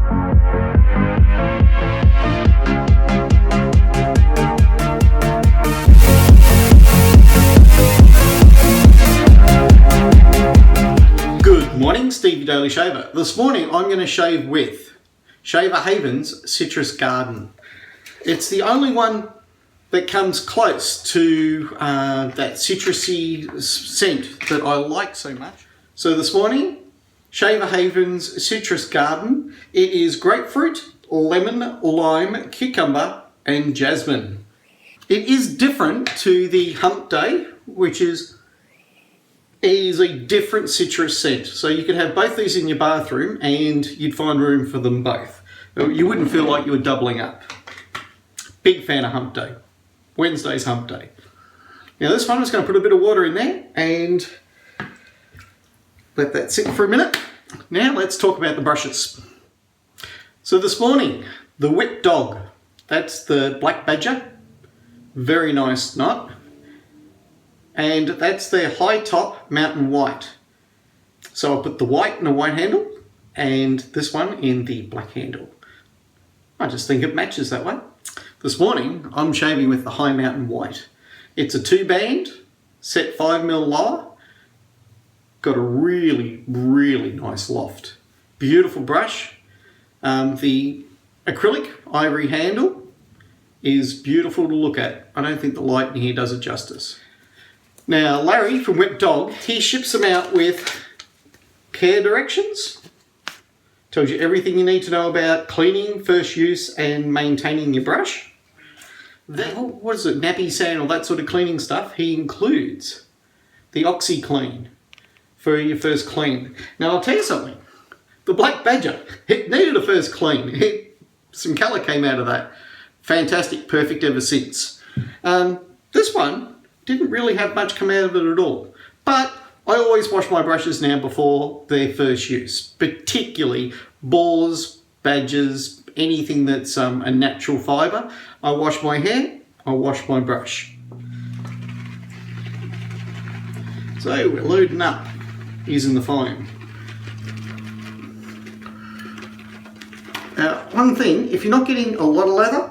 Good morning, Stevie Daily Shaver. This morning I'm going to shave with Shaver Haven's Citrus Garden. It's the only one that comes close to that citrusy scent that I like so much. So this morning, Shaver Haven's Citrus Garden. It is grapefruit, lemon, lime, cucumber and jasmine. It is different to the Hump Day, which is a different citrus scent. So you could have both these in your bathroom and you'd find room for them both. You wouldn't feel like you were doubling up. Big fan of Hump Day. Wednesday's Hump Day. Now this one, I'm just going to put a bit of water in there and let that sit for a minute. Now let's talk about the brushes. So this morning, the WhippedDog. That's the black badger. Very nice knot. And that's their high top mountain white. So I'll put the white in a white handle and this one in the black handle. I just think it matches that way. This morning I'm shaving with the HighMountainWhite. It's a 2-band, set 5mm lower. Got a really nice loft. Beautiful brush. The acrylic ivory handle is beautiful to look at. I don't think the light in here does it justice. Now, Larry from WhippedDog, he ships them out with care directions. Tells you everything you need to know about cleaning, first use, and maintaining your brush. Then, what is it, nappy sand, all that sort of cleaning stuff, he includes the OxyClean for your first clean. Now, I'll tell you something. The black badger, it needed a first clean. Some colour came out of that. Fantastic, perfect ever since. This one didn't really have much come out of it at all. But I always wash my brushes now before their first use, particularly boars, badgers, anything that's a natural fibre. I wash my hair, I wash my brush. So we're loading up using the foam. Now, one thing, if you're not getting a lot of lather,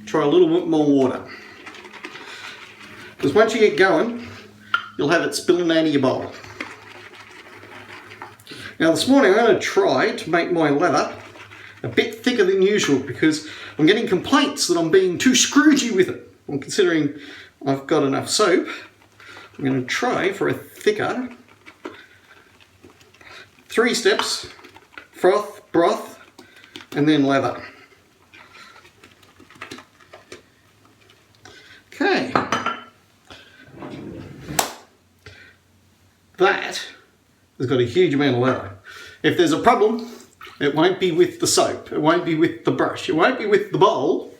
try a little bit more water. Because once you get going, you'll have it spilling out of your bowl. Now this morning I'm going to try to make my lather a bit thicker than usual because I'm getting complaints that I'm being too scroogey with it. Well, considering I've got enough soap, I'm going to try for a thicker 3 steps, froth, broth, and then lather. Okay. That has got a huge amount of lather. If there's a problem, it won't be with the soap, it won't be with the brush, it won't be with the bowl,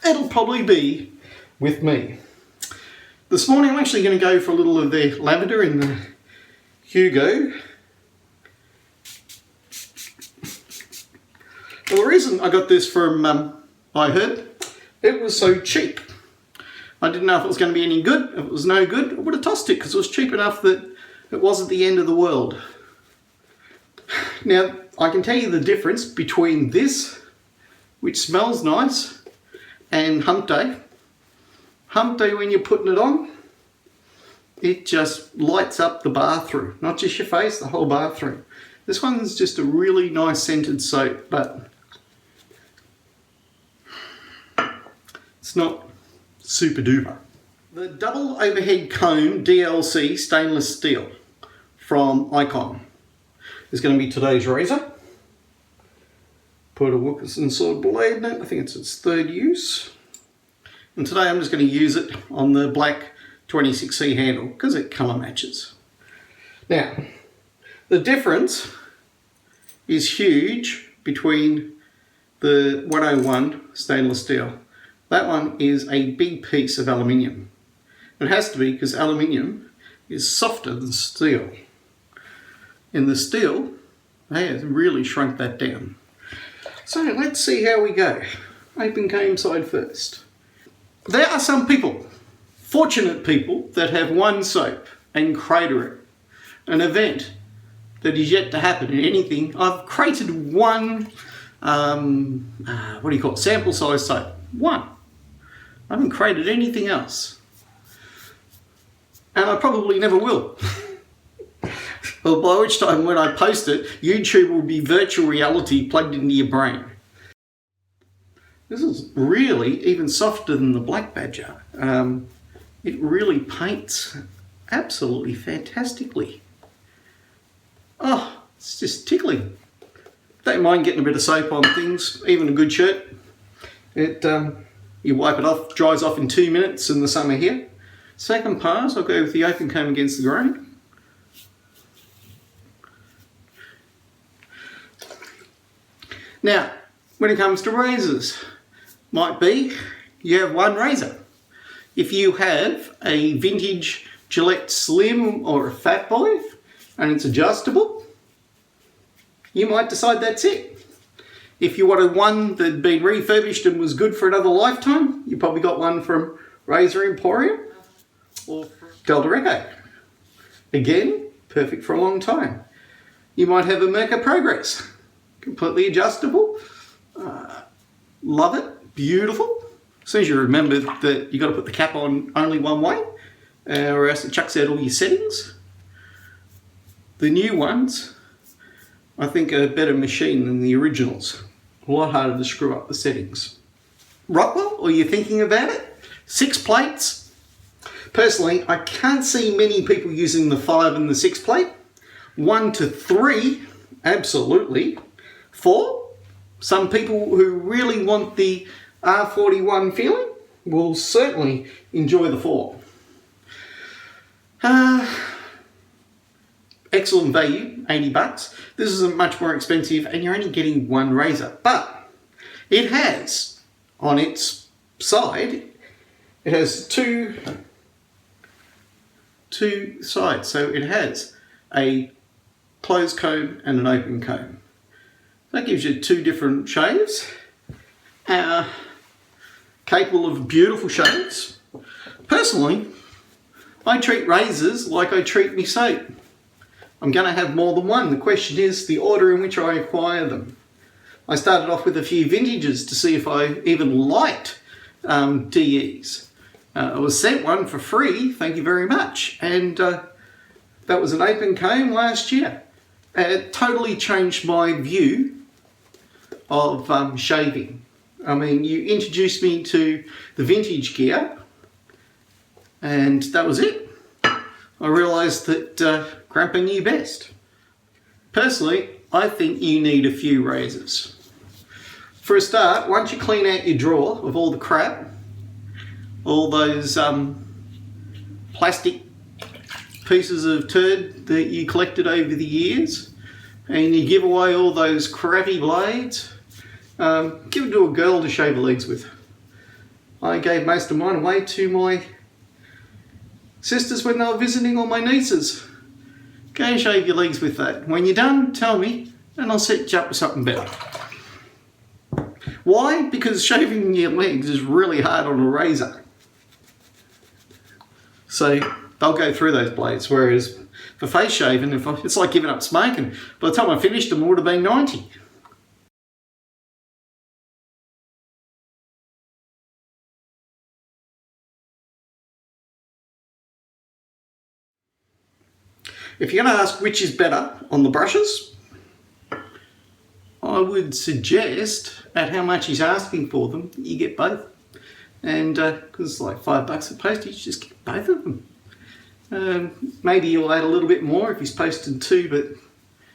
it'll probably be with me. This morning I'm actually going to go for a little of the lavender in the Hugo. Well, the reason I got this from I heard, it was so cheap. I didn't know if it was going to be any good. If it was no good, I would have tossed it because it was cheap enough that it wasn't the end of the world. Now, I can tell you the difference between this, which smells nice, and Hump Day. Hump Day, when you're putting it on, it just lights up the bathroom. Not just your face, the whole bathroom. This one's just a really nice scented soap, but it's not super duper. The double overhead comb DLC stainless steel from Icon is going to be today's razor. Put a Wilkinson sword blade in it. I think it's its 3rd use. And today I'm just going to use it on the black 26C handle because it colour matches. Now, the difference is huge between the 101 stainless steel. That one is a big piece of aluminium. It has to be because aluminium is softer than steel. In the steel, they have really shrunk that down. So let's see how we go. Open comb side first. There are some people, fortunate people, that have one soap and crater it. An event that is yet to happen in anything. I've created one, sample size tape. One. I haven't created anything else. And I probably never will. Well, by which time when I post it, YouTube will be virtual reality plugged into your brain. This is really even softer than the Black Badger. It really paints absolutely fantastically. Oh, it's just tickling. Don't mind getting a bit of soap on things, even a good shirt. You wipe it off, dries off in 2 minutes in the summer here. Second pass, I'll go with the open comb against the grain. Now, when it comes to razors, might be you have one razor. If you have a vintage Gillette Slim or a Fat Boy and it's adjustable, you might decide that's it. If you wanted one that had been refurbished and was good for another lifetime, you probably got one from Razor Emporium or Del Dereco. Again, perfect for a long time. You might have a Merca Progress, completely adjustable. Love it, beautiful. As soon as you remember that you've got to put the cap on only one way, or else it chucks out all your settings. The new ones, I think, are a better machine than the originals. A lot harder to screw up the settings. Rockwell, are you thinking about it? 6 plates. Personally, I can't see many people using the 5 and the 6 plate. 1 to 3, absolutely. 4, some people who really want the R41 feeling will certainly enjoy the 4. Excellent value, $80. This isn't much more expensive and you're only getting one razor. But it has, on its side, it has two sides. So it has a closed comb and an open comb. That gives you 2 different shaves. Capable of beautiful shaves. Personally, I treat razors like I treat me soap. I'm going to have more than one. The question is the order in which I acquire them. I started off with a few vintages to see if I even liked DEs. I was sent one for free, thank you very much, and that was an open comb last year. It totally changed my view of shaving. I mean, you introduced me to the vintage gear and that was it. I realised that Grandpa knew best. Personally, I think you need a few razors. For a start, once you clean out your drawer of all the crap, all those plastic pieces of turd that you collected over the years, and you give away all those crappy blades, give them to a girl to shave her legs with. I gave most of mine away to my sisters when they were visiting, or my nieces. Go and shave your legs with that. When you're done, tell me and I'll set you up with something better. Why? Because shaving your legs is really hard on a razor. So they'll go through those blades, whereas for face shaving, it's like giving up smoking. By the time I finished them, I would have been 90. If you're going to ask which is better on the brushes, I would suggest at how much he's asking for them, you get both. And because it's like $5 a postage, just get both of them. Maybe you'll add a little bit more if he's posted 2, but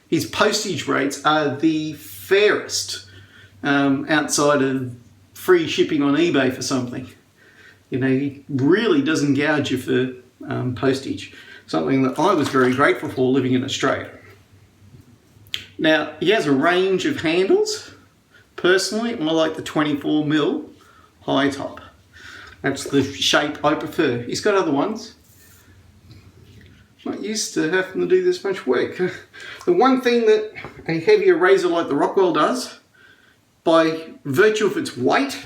his postage rates are the fairest outside of free shipping on eBay for something. You know, he really doesn't gouge you for postage. Something that I was very grateful for living in Australia. Now, he has a range of handles. Personally, I like the 24mm high top. That's the shape I prefer. He's got other ones. Not used to having to do this much work. The one thing that a heavier razor like the Rockwell does, by virtue of its weight,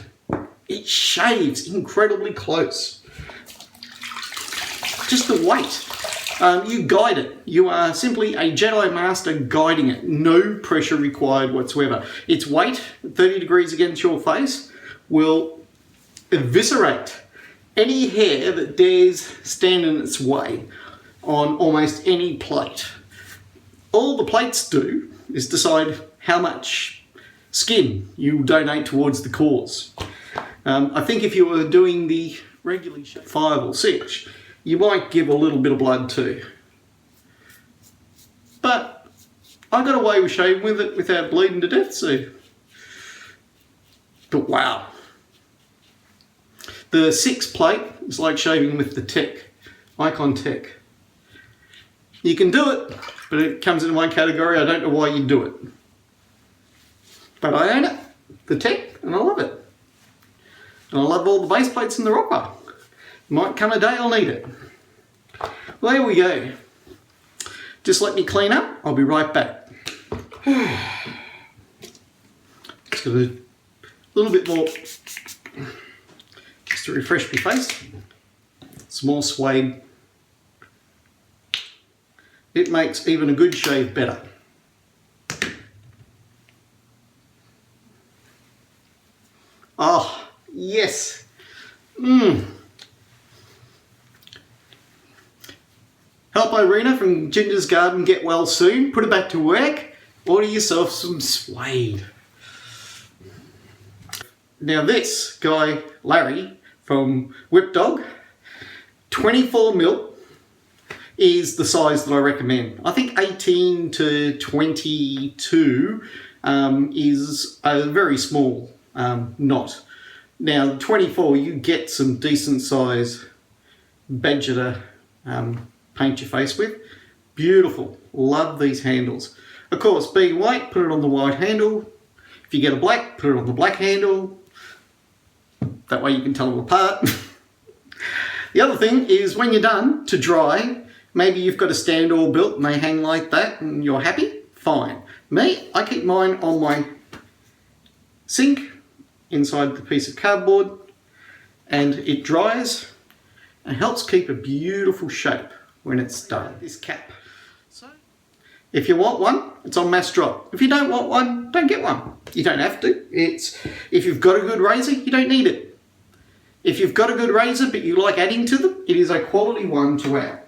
it shaves incredibly close. Just the weight. you guide it. You are simply a Jedi Master guiding it. No pressure required whatsoever. Its weight, 30 degrees against your face, will eviscerate any hair that dares stand in its way on almost any plate. All the plates do is decide how much skin you donate towards the cause. I think if you were doing the regularly 5 or 6, you might give a little bit of blood too. But I got away with shaving with it without bleeding to death, so. But wow. The 6 plate is like shaving with the Tech, Icon Tech. You can do it, but it comes into my category. I don't know why you do it. But I own it, the Tech, and I love it. And I love all the base plates in the rocker. Might come a day I'll need it. Well, there we go. Just let me clean up. I'll be right back. Just got a little bit more, just to refresh my face. Some more suede. It makes even a good shave better. Oh, yes. Help Irina from Ginger's Garden get well soon. Put it back to work. Order yourself some suede. Now this guy, Larry, from WhippedDog, 24mm is the size that I recommend. I think 18 to 22 is a very small knot. Now 24, you get some decent size badger to paint your face with. Beautiful. Love these handles. Of course, being white, put it on the white handle. If you get a black, put it on the black handle. That way you can tell them apart. The other thing is when you're done to dry, maybe you've got a stand all built and they hang like that and you're happy, fine. Me, I keep mine on my sink inside the piece of cardboard and it dries and helps keep a beautiful shape when it's done. This cap. So, if you want one, it's on mass drop. If you don't want one, don't get one. You don't have to. If you've got a good razor, you don't need it. If you've got a good razor but you like adding to them, it is a quality one to add.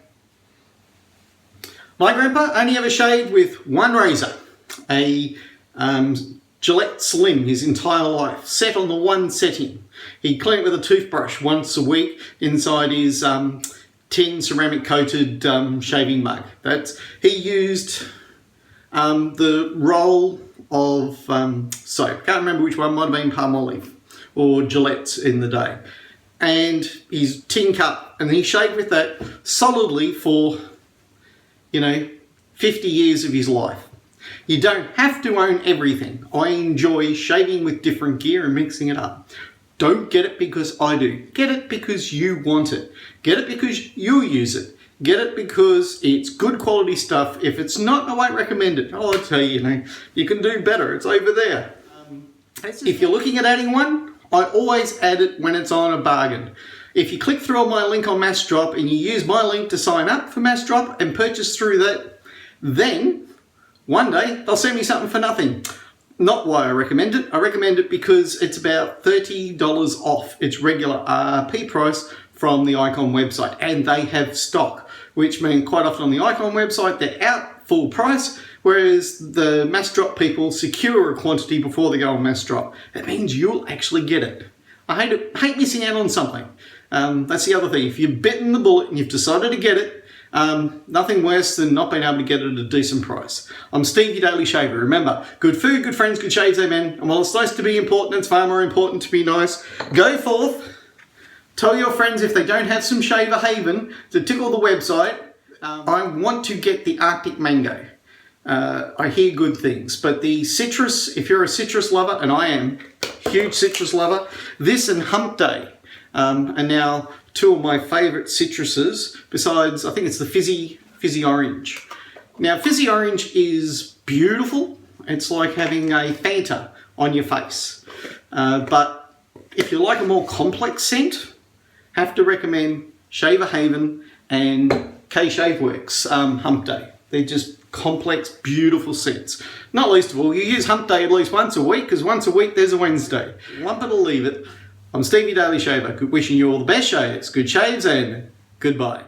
My grandpa only ever shaved with one razor, a Gillette Slim his entire life, set on the one setting. He'd clean it with a toothbrush once a week inside his tin ceramic coated shaving mug. He used the roll of soap. Can't remember which one, might have been Palmolive or Gillette's in the day. And his tin cup, and he shaved with that solidly for, 50 years of his life. You don't have to own everything. I enjoy shaving with different gear and mixing it up. Don't get it because I do. Get it because you want it. Get it because you use it. Get it because it's good quality stuff. If it's not, I won't recommend it. I'll tell you, you can do better. It's over there. If you're looking at adding one, I always add it when it's on a bargain. If you click through on my link on Mass Drop and you use my link to sign up for Mass Drop and purchase through that, then one day they'll send me something for nothing. Not why I recommend it. I recommend it because it's about $30 off its regular RRP price from the Icon website, and they have stock, which means quite often on the Icon website they're out full price, whereas the Mass Drop people secure a quantity before they go on Mass Drop. It means you'll actually get it. I hate missing out on something. That's the other thing. If you've bitten the bullet and you've decided to get it, nothing worse than not being able to get it at a decent price. I'm Steve, your Daily Shaver. Remember, good food, good friends, good shaves, amen. And while it's nice to be important, it's far more important to be nice. Go forth, tell your friends if they don't have some Shaver Haven to tickle the website. I want to get the Arctic Mango. I hear good things, but the citrus, if you're a citrus lover, and I am, huge citrus lover, this and Hump Day are now two of my favourite citruses, besides, I think it's the Fizzy Orange. Now, Fizzy Orange is beautiful. It's like having a Fanta on your face. But if you like a more complex scent, have to recommend Shaver Haven and K Shaveworks Hump Day. They're just complex, beautiful sets. Not least of all, you use Hump Day at least once a week, because once a week there's a Wednesday. Lump it or leave it. I'm Stevie Daily Shaver, wishing you all the best shaves, good shaves, and goodbye.